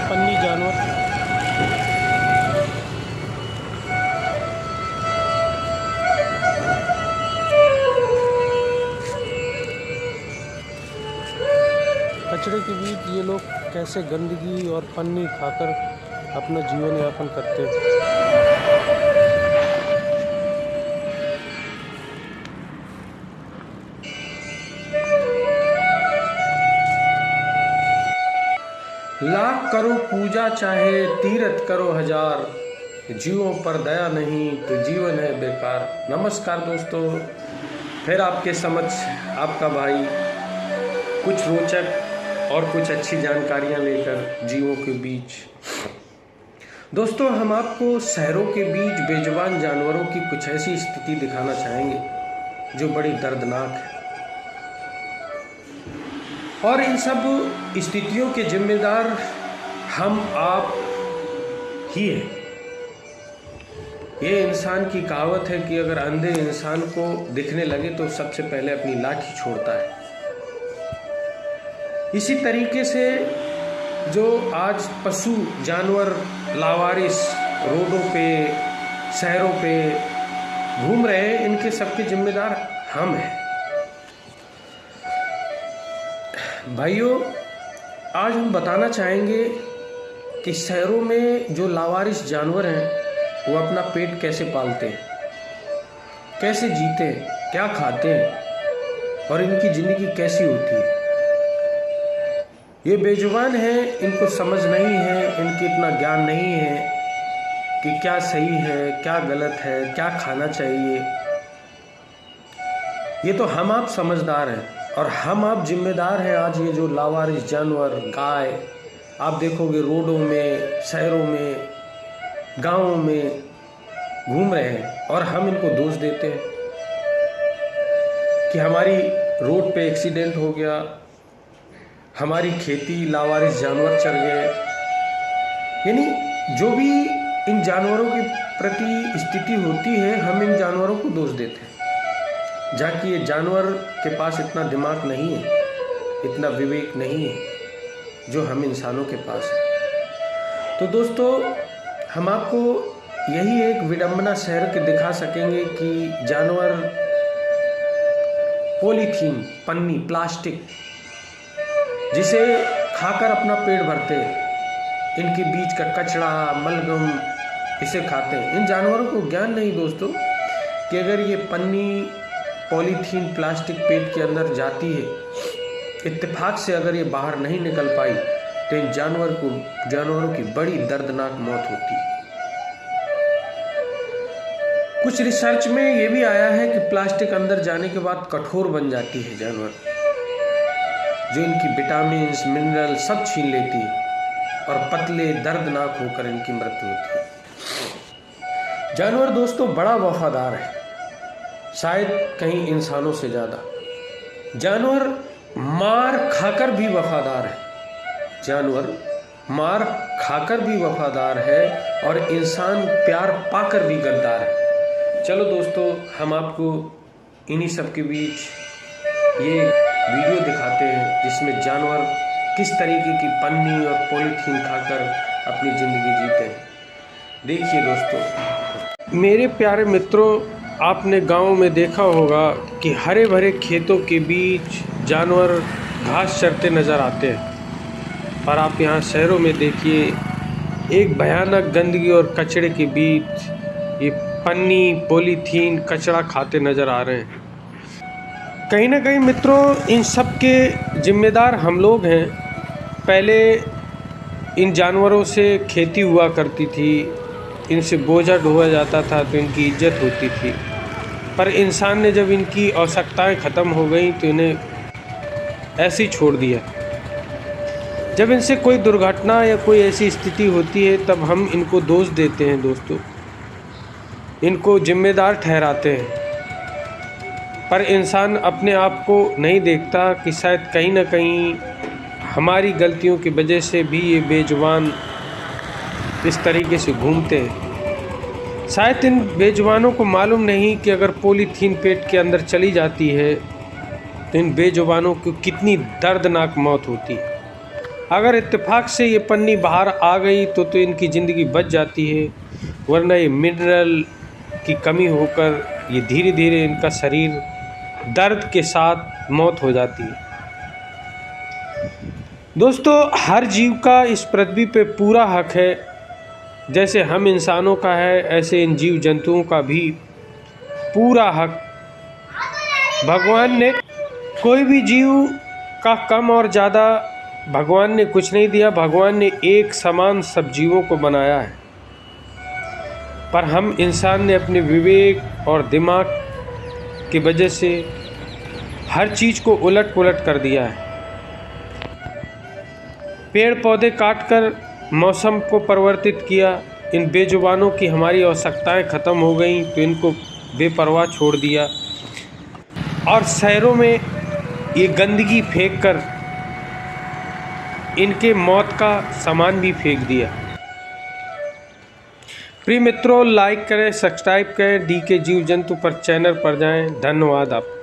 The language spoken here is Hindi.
पन्नी जानवर। कचरे के बीच ये लोग कैसे गंदगी और पन्नी खाकर अपना जीवन यापन करते हैं। लाख करो पूजा चाहे तीरथ करो हजार, जीवों पर दया नहीं तो जीवन है बेकार। नमस्कार दोस्तों, फिर आपके समक्ष आपका भाई कुछ रोचक और कुछ अच्छी जानकारियां लेकर जीवों के बीच। दोस्तों, हम आपको शहरों के बीच बेजुबान जानवरों की कुछ ऐसी स्थिति दिखाना चाहेंगे जो बड़ी दर्दनाक है, और इन सब स्थितियों के जिम्मेदार हम आप ही हैं। ये इंसान की कहावत है कि अगर अंधे इंसान को दिखने लगे तो सबसे पहले अपनी लाठी छोड़ता है। इसी तरीके से जो आज पशु जानवर लावारिस रोडों पे शहरों पे घूम रहे हैं, इनके सबके जिम्मेदार हम हैं। भाइयों, आज हम बताना चाहेंगे कि शहरों में जो लावारिस जानवर हैं वो अपना पेट कैसे पालते हैं, कैसे जीते हैं, क्या खाते हैं और इनकी ज़िंदगी कैसी होती है। ये बेजुबान हैं, इनको समझ नहीं है, इनके इतना ज्ञान नहीं है कि क्या सही है, क्या गलत है, क्या खाना चाहिए। ये तो हम आप समझदार हैं और हम आप जिम्मेदार हैं। आज ये जो लावारिस जानवर गाय आप देखोगे रोडों में, शहरों में, गांवों में घूम रहे हैं और हम इनको दोष देते हैं कि हमारी रोड पे एक्सीडेंट हो गया, हमारी खेती लावारिस जानवर चर गए। यानी जो भी इन जानवरों के प्रति स्थिति होती है, हम इन जानवरों को दोष देते हैं, जबकि ये जानवर के पास इतना दिमाग नहीं है, इतना विवेक नहीं है जो हम इंसानों के पास है। तो दोस्तों, हम आपको यही एक विडंबना शहर के दिखा सकेंगे कि जानवर पॉलीथीन, पन्नी, प्लास्टिक जिसे खाकर अपना पेट भरते हैं, इनके बीच का कचरा मलगम इसे खाते हैं। इन जानवरों को ज्ञान नहीं दोस्तों कि अगर ये पन्नी, पॉलीथीन, प्लास्टिक पेट के अंदर जाती है, इत्तेफाक से अगर ये बाहर नहीं निकल पाई तो इन जानवरों की बड़ी दर्दनाक मौत होती है। कुछ रिसर्च में ये भी आया है कि प्लास्टिक अंदर जाने के बाद कठोर बन जाती है जानवर, जो इनकी विटामिन, मिनरल सब छीन लेती है और पतले दर्दनाक होकर इनकी मृत्यु होती है। जानवर दोस्तों बड़ा वफादार है, शायद कहीं इंसानों से ज़्यादा। जानवर मार खाकर भी वफादार है, जानवर मार खाकर भी वफादार है और इंसान प्यार पाकर भी गद्दार है। चलो दोस्तों, हम आपको इन्हीं सब के बीच ये वीडियो दिखाते हैं जिसमें जानवर किस तरीके की पन्नी और पॉलीथीन खाकर अपनी ज़िंदगी जीते हैं। देखिए दोस्तों, मेरे प्यारे मित्रों, आपने गांव में देखा होगा कि हरे भरे खेतों के बीच जानवर घास चरते नज़र आते हैं, और आप यहाँ शहरों में देखिए एक भयानक गंदगी और कचरे के बीच ये पन्नी, पॉलीथीन, कचरा खाते नज़र आ रहे हैं। कहीं ना कहीं मित्रों, इन सब के जिम्मेदार हम लोग हैं। पहले इन जानवरों से खेती हुआ करती थी, इनसे बोझा ढोया जाता था तो इनकी इज्जत होती थी, पर इंसान ने जब इनकी आवश्यकताएं ख़त्म हो गई तो इन्हें ऐसे ही छोड़ दिया। जब इनसे कोई दुर्घटना या कोई ऐसी स्थिति होती है तब हम इनको दोष देते हैं दोस्तों, इनको जिम्मेदार ठहराते हैं, पर इंसान अपने आप को नहीं देखता कि शायद कहीं ना कहीं हमारी गलतियों की वजह से भी ये बेजुबान इस तरीके से घूमते हैं। शायद इन बेजुबानों को मालूम नहीं कि अगर पॉलीथीन पेट के अंदर चली जाती है तो इन बेजुबानों को कितनी दर्दनाक मौत होती है। अगर इत्तेफाक से ये पन्नी बाहर आ गई तो इनकी ज़िंदगी बच जाती है, वरना ये मिनरल की कमी होकर ये धीरे धीरे इनका शरीर दर्द के साथ मौत हो जाती है। दोस्तों, हर जीव का इस पृथ्वी पे पूरा हक है। जैसे हम इंसानों का है, ऐसे इन जीव जंतुओं का भी पूरा हक। भगवान ने कोई भी जीव का कम और ज़्यादा भगवान ने कुछ नहीं दिया। भगवान ने एक समान सब जीवों को बनाया है, पर हम इंसान ने अपने विवेक और दिमाग की वजह से हर चीज़ को उलट पुलट कर दिया है। पेड़ पौधे काटकर मौसम को परिवर्तित किया। इन बेजुबानों की हमारी आवश्यकताएं ख़त्म हो गई तो इनको बेपरवाह छोड़ दिया, और शहरों में ये गंदगी फेंक कर इनके मौत का सामान भी फेंक दिया। प्रिय मित्रों, लाइक करें, सब्सक्राइब करें, डी के जीव जंतु पर चैनल पर जाएं। धन्यवाद आप।